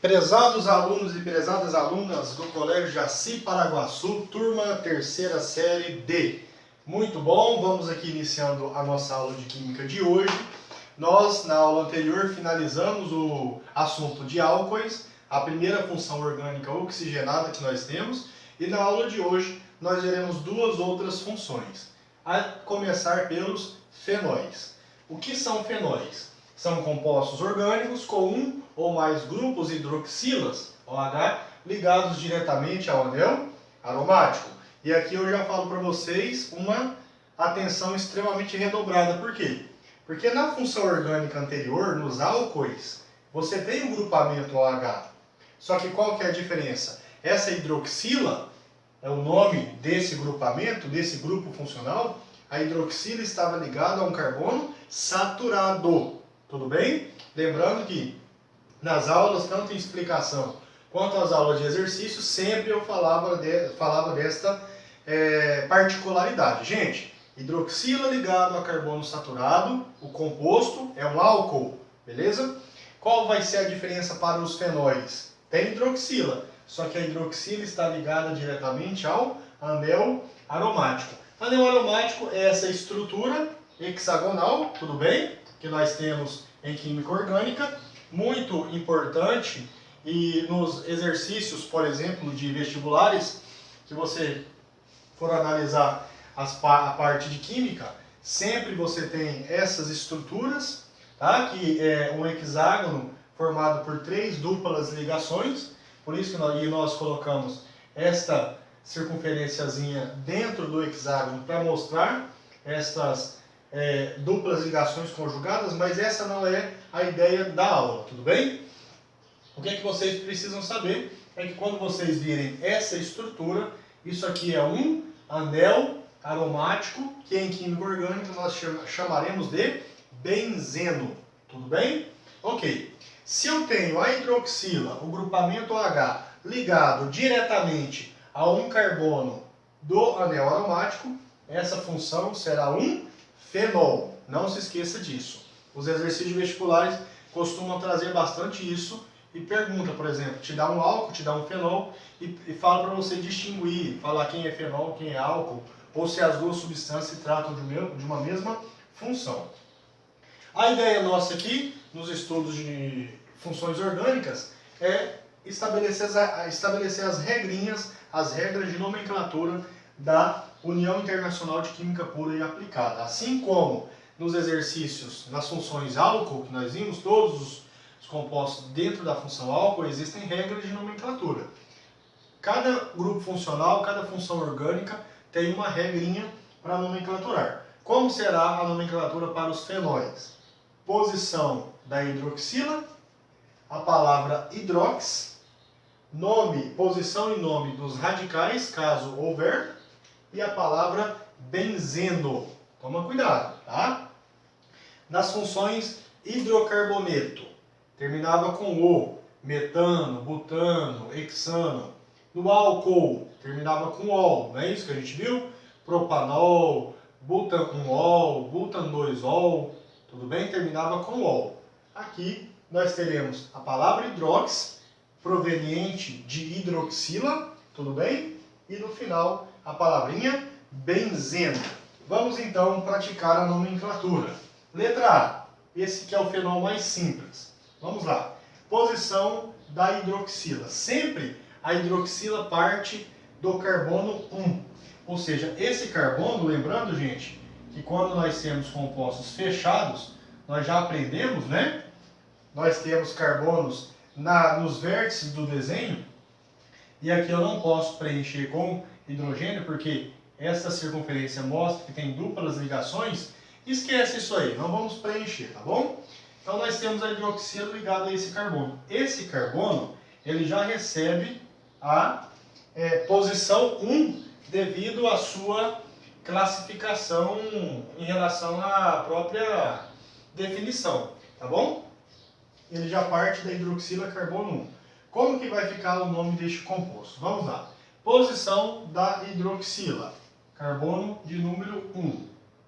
Prezados alunos e prezadas alunas do Colégio Jaci Paraguaçu, turma terceira série D. Muito bom, vamos aqui iniciando a nossa aula de Química de hoje. Nós, na aula anterior, finalizamos o assunto de álcoois, a primeira função orgânica oxigenada que nós temos, e na aula de hoje nós veremos duas outras funções, a começar pelos fenóis. O que são fenóis? São compostos orgânicos com um ou mais grupos hidroxilas, OH, ligados diretamente ao anel aromático. E aqui eu já falo para vocês uma atenção extremamente redobrada. Por quê? Porque na função orgânica anterior, nos álcoois, você tem um grupamento OH. Só que qual que é a diferença? Essa hidroxila é o nome desse grupamento, desse grupo funcional. A hidroxila estava ligada a um carbono saturado. Tudo bem? Lembrando que nas aulas, tanto em explicação quanto as aulas de exercício, sempre eu falava desta particularidade. Gente, hidroxila ligado a carbono saturado, o composto é um álcool, beleza? Qual vai ser a diferença para os fenóis? Tem hidroxila, só que a hidroxila está ligada diretamente ao anel aromático. Anel aromático é essa estrutura hexagonal, tudo bem? Que nós temos em química orgânica, muito importante, e nos exercícios, por exemplo, de vestibulares, que você for analisar a parte de química, sempre você tem essas estruturas, tá? Que é um hexágono formado por três duplas ligações, por isso que nós colocamos esta circunferênciazinha dentro do hexágono para mostrar estas duplas ligações conjugadas, mas essa não é a ideia da aula, tudo bem? O que é que vocês precisam saber é que quando vocês virem essa estrutura, isso aqui é um anel aromático, que em química orgânica nós chamaremos de benzeno, tudo bem? Ok. Se eu tenho a hidroxila, o grupamento OH, ligado diretamente a um carbono do anel aromático, essa função será um fenol. Não se esqueça disso. Os exercícios vestibulares costumam trazer bastante isso e pergunta, por exemplo, te dá um álcool, te dá um fenol e fala para você distinguir, falar quem é fenol, quem é álcool, ou se as duas substâncias se tratam de uma mesma função. A ideia nossa aqui, nos estudos de funções orgânicas, é estabelecer as regrinhas, as regras de nomenclatura da União Internacional de Química Pura e Aplicada. Assim como nos exercícios, nas funções álcool, que nós vimos, todos os compostos dentro da função álcool, existem regras de nomenclatura. Cada grupo funcional, cada função orgânica tem uma regrinha para nomenclaturar. Como será a nomenclatura para os fenóis? Posição da hidroxila, a palavra hidrox, nome, posição e nome dos radicais, caso houver, e a palavra benzeno. Toma cuidado, tá? Nas funções hidrocarboneto, terminava com o, metano, butano, hexano. No álcool, terminava com ol, não é isso que a gente viu? Propanol, butan-1-ol, butan-2-ol, tudo bem? Terminava com ol. Aqui nós teremos a palavra hidrox, proveniente de hidroxila, tudo bem? E no final, a palavrinha benzeno. Vamos então praticar a nomenclatura. Letra A, esse que é o fenol mais simples. Vamos lá. Posição da hidroxila. Sempre a hidroxila parte do carbono 1. Ou seja, esse carbono, lembrando, gente, que quando nós temos compostos fechados, nós já aprendemos, né? Nós temos carbonos nos vértices do desenho, e aqui eu não posso preencher com hidrogênio, porque essa circunferência mostra que tem duplas ligações. Esquece isso aí, não vamos preencher, tá bom? Então nós temos a hidroxila ligada a esse carbono. Esse carbono, ele já recebe a posição 1 devido à sua classificação em relação à própria definição, tá bom? Ele já parte da hidroxila carbono 1. Como que vai ficar o nome deste composto? Vamos lá. Posição da hidroxila, carbono de número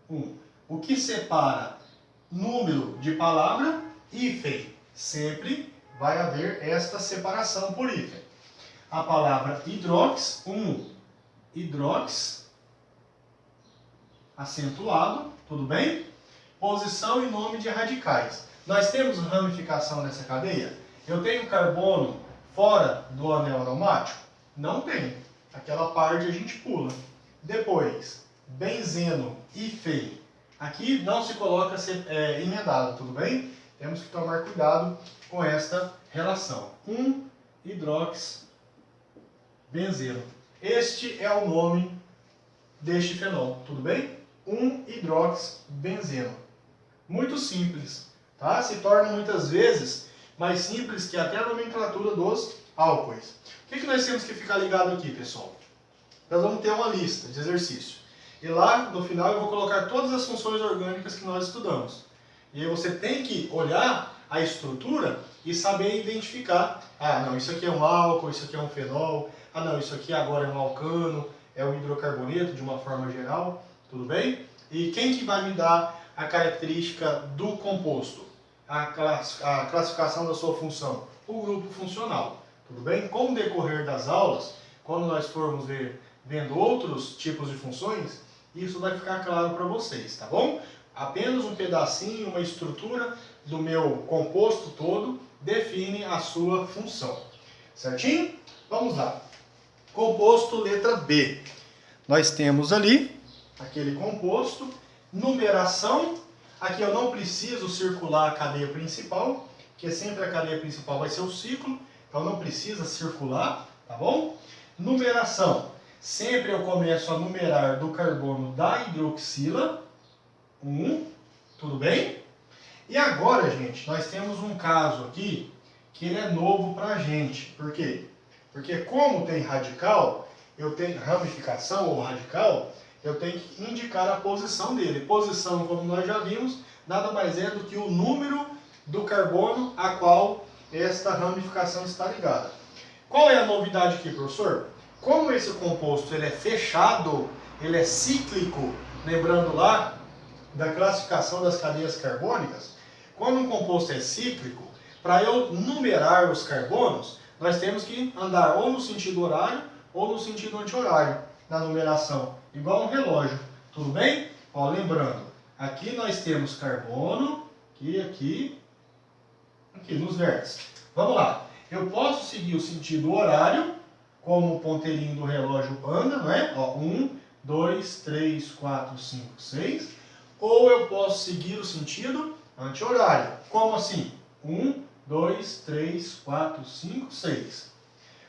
1. O que separa número de palavra? Hífen, sempre vai haver esta separação por hífen. A palavra hidrox, hidrox, acentuado, tudo bem? Posição e nome de radicais. Nós temos ramificação nessa cadeia? Eu tenho carbono fora do anel aromático? Não tem. Aquela parte a gente pula. Depois, benzeno, hífen. Aqui não se coloca emendado, tudo bem? Temos que tomar cuidado com esta relação. Hidrox, benzeno. Este é o nome deste fenol, tudo bem? Hidrox, benzeno. Muito simples, tá? Se torna muitas vezes mais simples que até a nomenclatura dos álcoois. O que nós temos que ficar ligado aqui, pessoal? Nós vamos ter uma lista de exercício. E lá, no final, eu vou colocar todas as funções orgânicas que nós estudamos. E aí você tem que olhar a estrutura e saber identificar. Ah, não, isso aqui é um álcool, isso aqui é um fenol. Ah, não, isso aqui agora é um alcano, é um hidrocarboneto de uma forma geral. Tudo bem? E quem que vai me dar a característica do composto? A classificação da sua função? O grupo funcional. Tudo bem? Com o decorrer das aulas, quando nós formos vendo outros tipos de funções, isso vai ficar claro para vocês, tá bom? Apenas um pedacinho, uma estrutura do meu composto todo define a sua função. Certinho? Vamos lá. Composto letra B. Nós temos ali aquele composto, numeração. Aqui eu não preciso circular a cadeia principal, porque sempre a cadeia principal vai ser o ciclo, então não precisa circular, tá bom? Numeração. Sempre eu começo a numerar do carbono da hidroxila. Tudo bem? E agora, gente, nós temos um caso aqui que ele é novo para a gente. Por quê? Porque como tem radical, eu tenho ramificação ou radical, eu tenho que indicar a posição dele. Posição, como nós já vimos, nada mais é do que o número do carbono a qual esta ramificação está ligada. Qual é a novidade aqui, professor? Como esse composto ele é fechado, ele é cíclico, lembrando lá da classificação das cadeias carbônicas, quando um composto é cíclico, para eu numerar os carbonos, nós temos que andar ou no sentido horário ou no sentido anti-horário na numeração, igual um relógio, tudo bem? Ó, lembrando, aqui nós temos carbono, aqui nos vértices. Vamos lá, eu posso seguir o sentido horário, como o ponteirinho do relógio anda, não é? Ó, 1, 2, 3, 4, 5, 6. Ou eu posso seguir o sentido anti-horário. Como assim? 1, 2, 3, 4, 5, 6.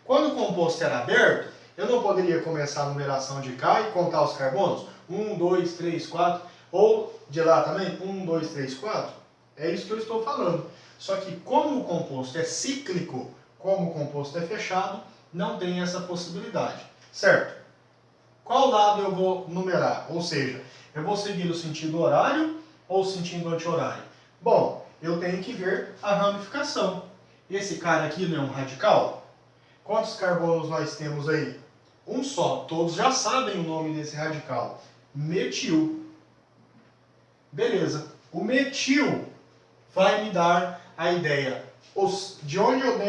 Quando o composto era aberto, eu não poderia começar a numeração de cá e contar os carbonos? 1, 2, 3, 4. Ou de lá também? 1, 2, 3, 4. É isso que eu estou falando. Só que como o composto é cíclico, como o composto é fechado, não tem essa possibilidade, certo? Qual lado eu vou numerar? Ou seja, eu vou seguir o sentido horário ou o sentido anti-horário? Bom, eu tenho que ver a ramificação. Esse cara aqui não é um radical? Quantos carbonos nós temos aí? Um só. Todos já sabem o nome desse radical. Metil. Beleza. O metil vai me dar a ideia de onde eu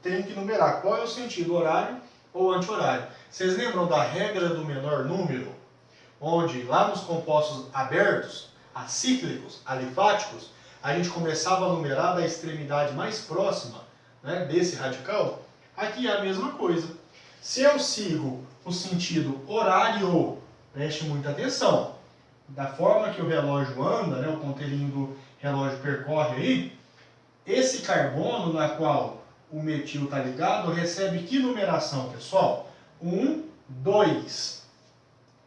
tenho que numerar. Qual é o sentido, horário ou anti-horário? Vocês lembram da regra do menor número? Onde lá nos compostos abertos, acíclicos, alifáticos, a gente começava a numerar da extremidade mais próxima, né, desse radical. Aqui é a mesma coisa. Se eu sigo o sentido horário, preste muita atenção. Da forma que o relógio anda, né, o ponteirinho do relógio percorre aí, esse carbono na qual o metil está ligado recebe que numeração, pessoal? 1, 2.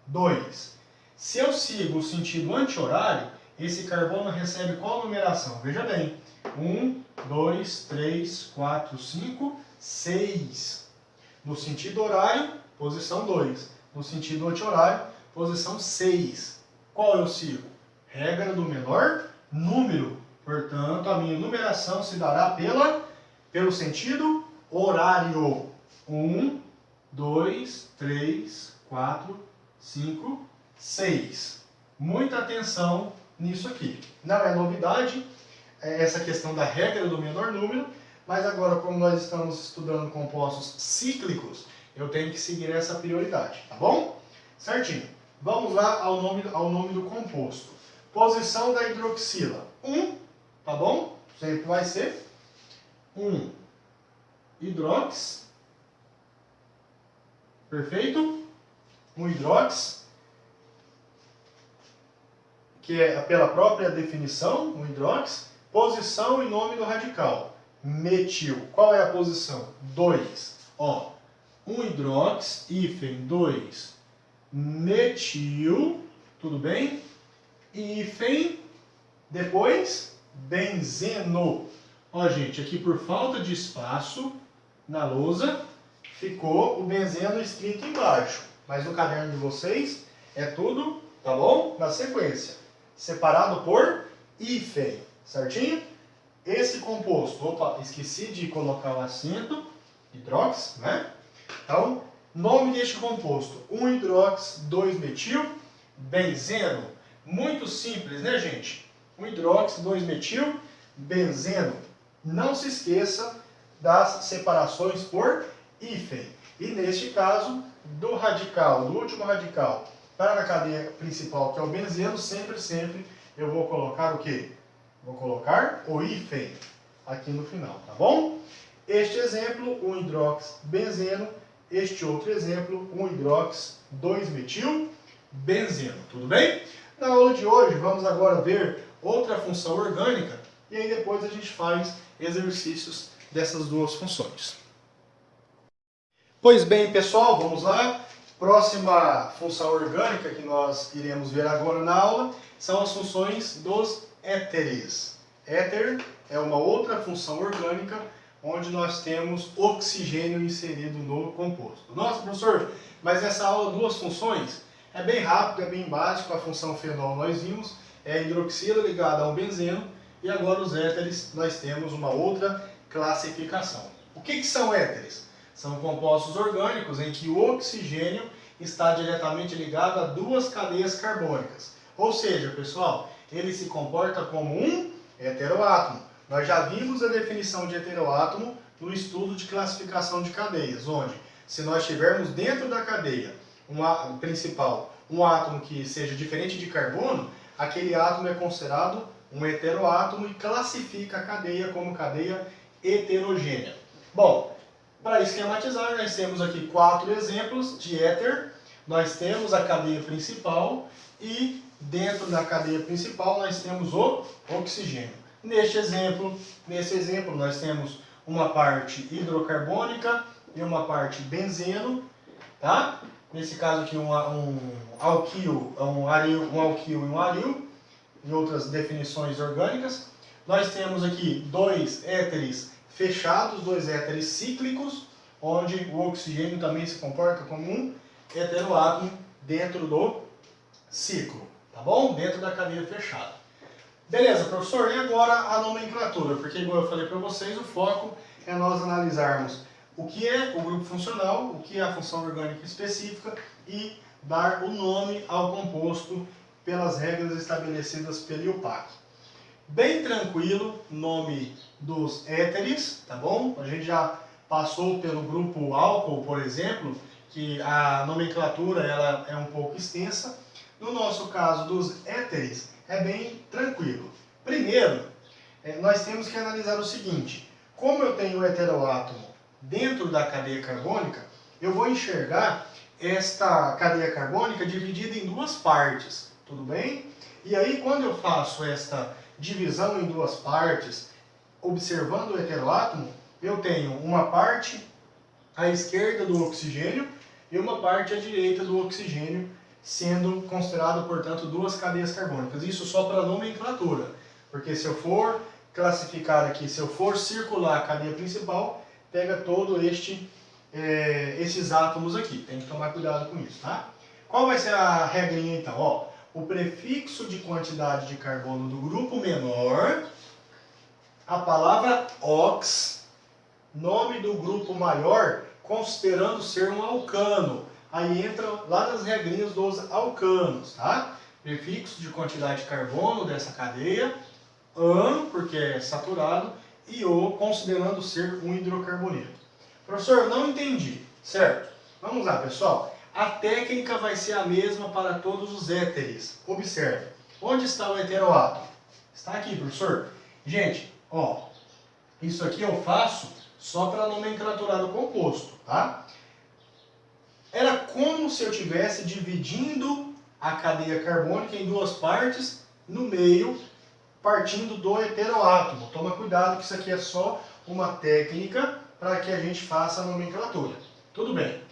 2. Se eu sigo o sentido anti-horário, esse carbono recebe qual numeração? Veja bem. 1, 2, 3, 4, 5, 6. No sentido horário, posição 2. No sentido anti-horário, posição 6. Qual eu sigo? Regra do menor número. Portanto, a minha numeração se dará pelo sentido horário. 1, 2, 3, 4, 5, 6. Muita atenção nisso aqui. Não é novidade essa questão da regra do menor número, Mas agora, como nós estamos estudando compostos cíclicos, eu tenho que seguir essa prioridade, tá bom? Certinho. Vamos lá ao nome do composto. Posição da hidroxila. 1, tá bom? Sempre vai ser 1 hidrox. Perfeito? 1 hidrox, que é pela própria definição, 1 hidrox. Posição e nome do radical. Metil. Qual é a posição? 2. Ó, 1 hidrox, hífen 2 metil, tudo bem? Hífen, depois benzeno. Ó, gente, aqui por falta de espaço na lousa, ficou o benzeno escrito embaixo. Mas no caderno de vocês é tudo, tá bom? Na sequência. Separado por hífen, certinho? Esse composto, opa, esqueci de colocar o acento, hidrox, né? Então, nome deste composto, 1 hidrox, 2 metil, benzeno. Muito simples, né, gente? 1 hidrox, 2 metil, benzeno. Não se esqueça das separações por hífen. E neste caso, do último radical, para a cadeia principal, que é o benzeno, sempre eu vou colocar o quê? Vou colocar o hífen aqui no final, tá bom? Este exemplo, 1 hidrox, benzeno. Este outro exemplo, 1 hidrox, 2 metil, benzeno. Tudo bem? Na aula de hoje, vamos agora ver outra função orgânica e aí depois a gente faz exercícios dessas duas funções. Pois bem, pessoal, vamos lá. Próxima função orgânica que nós iremos ver agora na aula são as funções dos éteres. Éter é uma outra função orgânica onde nós temos oxigênio inserido no composto. Nossa, professor, mas nessa aula duas funções? É bem rápido, é bem básico. A função fenol nós vimos, é a hidroxila ligada ao benzeno, e agora os éteres nós temos uma outra classificação. O que são éteres? São compostos orgânicos em que o oxigênio está diretamente ligado a duas cadeias carbônicas. Ou seja, pessoal, ele se comporta como um heteroátomo. Nós já vimos a definição de heteroátomo no estudo de classificação de cadeias, onde se nós tivermos dentro da cadeia principal um átomo que seja diferente de carbono, aquele átomo é considerado um heteroátomo e classifica a cadeia como cadeia heterogênea. Bom, para esquematizar, nós temos aqui 4 exemplos de éter. Nós temos a cadeia principal e dentro da cadeia principal nós temos o oxigênio. Nesse exemplo nós temos uma parte hidrocarbônica e uma parte benzeno, tá? Nesse caso aqui um alquil e um aril, e outras definições orgânicas. Nós temos aqui 2 éteres fechados, 2 éteres cíclicos, onde o oxigênio também se comporta como um heteroátomo dentro do ciclo, tá bom? Dentro da cadeia fechada. Beleza, professor, e agora a nomenclatura? Porque, igual eu falei para vocês, o foco é nós analisarmos o que é o grupo funcional, o que é a função orgânica específica e dar o nome ao composto pelas regras estabelecidas pelo IUPAC. Bem tranquilo, nome dos éteres, tá bom? A gente já passou pelo grupo álcool, por exemplo, que a nomenclatura ela é um pouco extensa. No nosso caso dos éteres, é bem tranquilo. Primeiro, nós temos que analisar o seguinte: como eu tenho o heteroátomo dentro da cadeia carbônica, eu vou enxergar esta cadeia carbônica dividida em duas partes, tudo bem? E aí, quando eu faço esta divisão em duas partes, observando o heteroátomo, eu tenho uma parte à esquerda do oxigênio e uma parte à direita do oxigênio, sendo considerado, portanto, duas cadeias carbônicas. Isso só para nomenclatura, porque se eu for classificar aqui, se eu for circular a cadeia principal, pega todo esses átomos aqui. Tem que tomar cuidado com isso, tá? Qual vai ser a regrinha então? Ó, o prefixo de quantidade de carbono do grupo menor, a palavra ox, nome do grupo maior, considerando ser um alcano. Aí entra lá nas regrinhas dos alcanos, tá? Prefixo de quantidade de carbono dessa cadeia, an, porque é saturado, e O, considerando ser um hidrocarboneto. Professor, não entendi, certo? Vamos lá, pessoal. A técnica vai ser a mesma para todos os éteres. Observe. Onde está o heteroátomo? Está aqui, professor. Gente, ó, isso aqui eu faço só para nomenclaturar o composto, tá? Era como se eu estivesse dividindo a cadeia carbônica em duas partes, no meio, partindo do heteroátomo. Toma cuidado que isso aqui é só uma técnica para que a gente faça a nomenclatura. Tudo bem.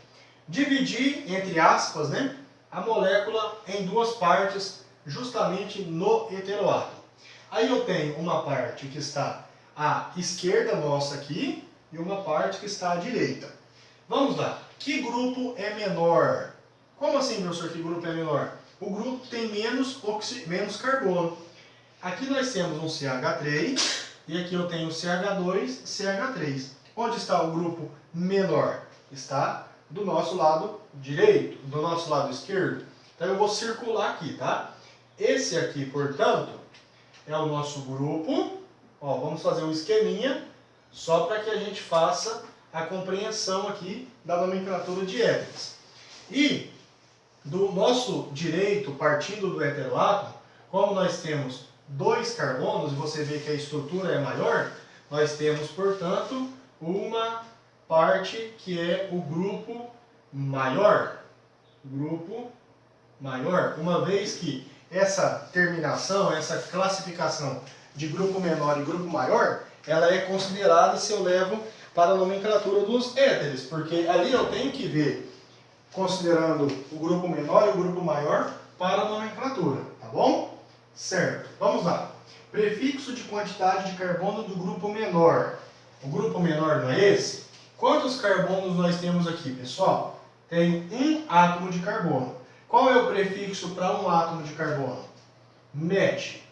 Dividir, entre aspas, né, a molécula em duas partes, justamente no heteroátomo. Aí eu tenho uma parte que está à esquerda nossa aqui e uma parte que está à direita. Vamos lá. Que grupo é menor? Como assim, professor, que grupo é menor? O grupo que tem menos carbono. Aqui nós temos um CH3 e aqui eu tenho CH2, CH3. Onde está o grupo menor? Está do nosso lado direito, do nosso lado esquerdo. Então eu vou circular aqui, tá? Esse aqui, portanto, é o nosso grupo. Ó, vamos fazer um esqueminha só para que a gente faça a compreensão aqui da nomenclatura de éteres. E do nosso direito, partindo do heteroátomo, como nós temos 2 carbonos, e você vê que a estrutura é maior, nós temos, portanto, uma parte que é o grupo maior. Grupo maior, uma vez que essa terminação, essa classificação de grupo menor e grupo maior, ela é considerada se eu levo para a nomenclatura dos éteres, porque ali eu tenho que ver, considerando o grupo menor e o grupo maior, para a nomenclatura, tá bom? Certo, vamos lá. Prefixo de quantidade de carbono do grupo menor. O grupo menor não é esse? Quantos carbonos nós temos aqui, pessoal? Tem um átomo de carbono. Qual é o prefixo para um átomo de carbono? Met.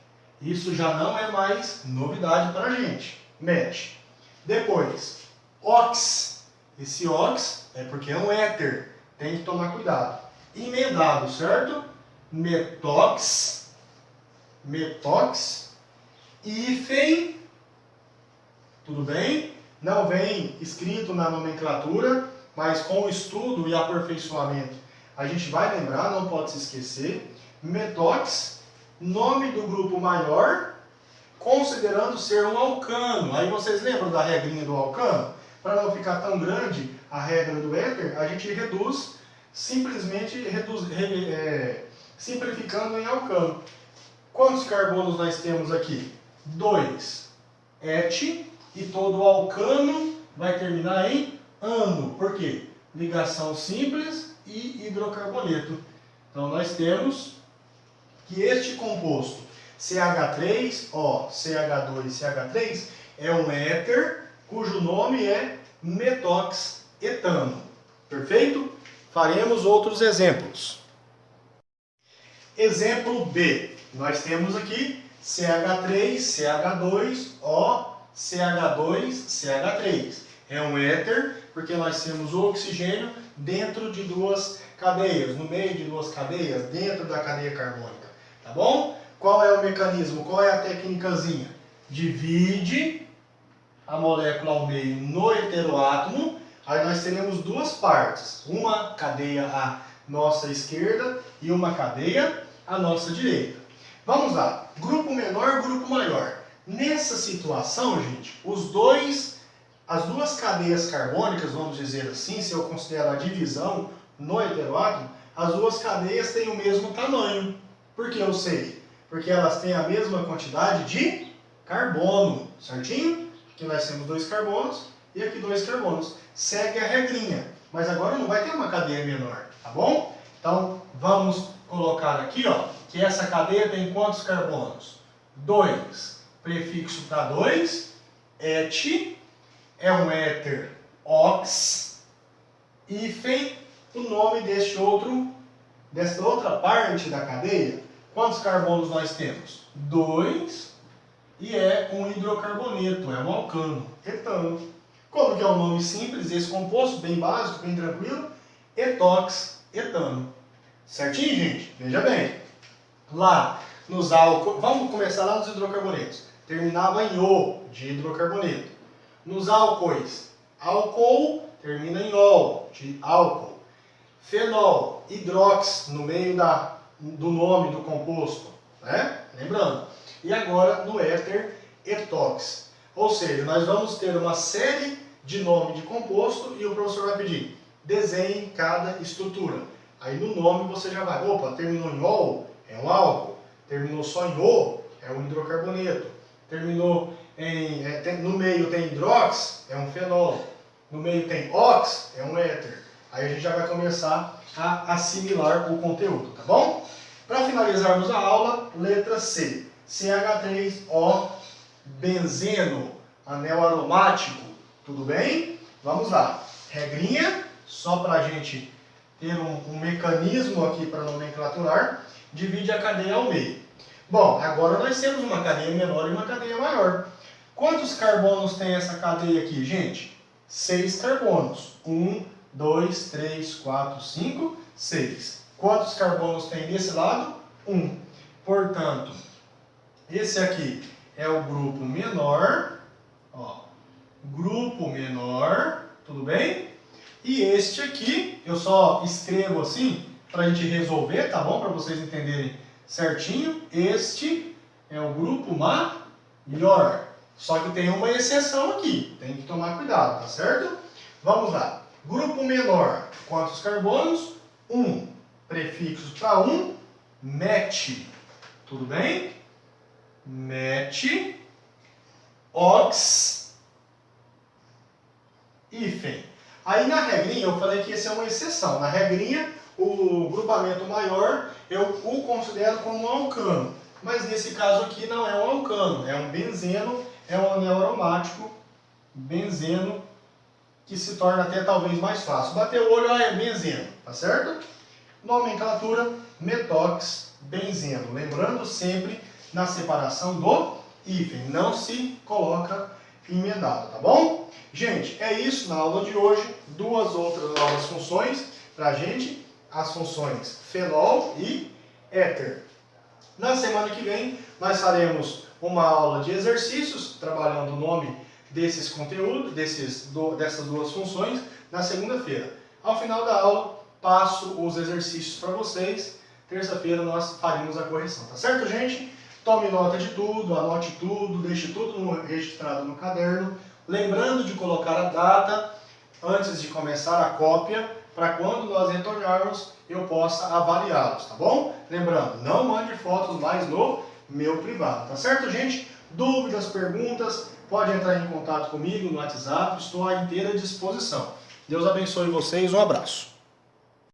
Isso já não é mais novidade para a gente. Met. Depois, ox. Esse ox é porque é um éter. Tem que tomar cuidado. Emendado, certo? Metox. Metox. Hífen. Tudo bem? Não vem escrito na nomenclatura, mas com o estudo e aperfeiçoamento a gente vai lembrar, não pode se esquecer. Metox, nome do grupo maior, considerando ser um alcano. Aí vocês lembram da regrinha do alcano? Para não ficar tão grande a regra do éter, a gente reduz, simplesmente simplificando em alcano. Quantos carbonos nós temos aqui? 2. Et, e todo alcano vai terminar em ano. Por quê? Ligação simples e hidrocarboneto. Então nós temos que este composto CH3, CH2, CH3 é um éter cujo nome é metoxetano. Perfeito? Faremos outros exemplos. Exemplo B. Nós temos aqui CH3, CH2, CH2, CH3. É um éter porque nós temos o oxigênio dentro de duas cadeias, no meio de duas cadeias, dentro da cadeia carbônica. Tá bom? Qual é o mecanismo? Qual é a técnicazinha? Divide a molécula ao meio no heteroátomo. Aí nós teremos duas partes. Uma cadeia à nossa esquerda e uma cadeia à nossa direita. Vamos lá. Grupo menor, grupo maior. Nessa situação, gente, as duas cadeias carbônicas, vamos dizer assim, se eu considerar a divisão no heteroátomo, as duas cadeias têm o mesmo tamanho. Por que eu sei? Porque elas têm a mesma quantidade de carbono, certinho? Aqui nós temos 2 carbonos e aqui 2 carbonos. Segue a regrinha, mas agora não vai ter uma cadeia menor, tá bom? Então, vamos colocar aqui, que essa cadeia tem quantos carbonos? 2. Prefixo para 2, et, é um éter ox, hífen, o nome desta outra parte da cadeia. Quantos carbonos nós temos? 2, e é um hidrocarboneto, é um alcano, etano. Como que é um nome simples, esse composto, bem básico, bem tranquilo? Etox-etano. Certinho, gente? Veja bem. Lá nos álcool, vamos começar lá nos hidrocarbonetos. terminava em O, de hidrocarboneto. Nos álcoois, álcool termina em ol, de álcool. Fenol, hidrox, no meio do nome do composto, né? Lembrando. E agora no éter, etox. Ou seja, nós vamos ter uma série de nome de composto e o professor vai pedir, desenhe cada estrutura. Aí no nome você já vai, opa, terminou em ol, é um álcool. Terminou só em O, é um hidrocarboneto. Terminou no meio tem hidrox, é um fenol. No meio tem ox, é um éter. Aí a gente já vai começar a assimilar o conteúdo, tá bom? Para finalizarmos a aula, letra C. CH3O, benzeno, anel aromático. Tudo bem? Vamos lá. Regrinha, só para a gente ter um mecanismo aqui para nomenclaturar. Divide a cadeia ao meio. Bom, agora nós temos uma cadeia menor e uma cadeia maior. Quantos carbonos tem essa cadeia aqui, gente? 6 carbonos. 1, 2, 3, 4, 5, 6. Quantos carbonos tem desse lado? 1. Portanto, esse aqui é o grupo menor. Ó, grupo menor, tudo bem? E este aqui, eu só escrevo assim, para a gente resolver, tá bom? Para vocês entenderem certinho. Este é o grupo maior. Só que tem uma exceção aqui. Tem que tomar cuidado, tá certo? Vamos lá. Grupo menor. Quantos carbonos? 1. Prefixos para 1. Met. Tudo bem? Met. Ox. Hífen. Aí na regrinha, eu falei que esse é uma exceção. Na regrinha, o grupamento maior, eu o considero como um alcano. Mas nesse caso aqui não é um alcano, é um benzeno, é um anel aromático, benzeno, que se torna até talvez mais fácil. Bater o olho, é benzeno, tá certo? Nomenclatura, metox, benzeno. Lembrando sempre na separação do hífen, não se coloca emendado, tá bom? Gente, é isso na aula de hoje. Duas outras novas funções pra gente, as funções fenol e éter. Na semana que vem, nós faremos uma aula de exercícios, trabalhando o nome desses conteúdos, dessas duas funções, na segunda-feira. Ao final da aula, passo os exercícios para vocês. Terça-feira nós faremos a correção, tá certo, gente? Tome nota de tudo, anote tudo, deixe tudo registrado no caderno. Lembrando de colocar a data antes de começar a cópia, para quando nós retornarmos eu possa avaliá-los, tá bom? Lembrando, não mande fotos mais no meu privado, tá certo, gente? Dúvidas, perguntas, pode entrar em contato comigo no WhatsApp, estou à inteira disposição. Deus abençoe vocês, um abraço.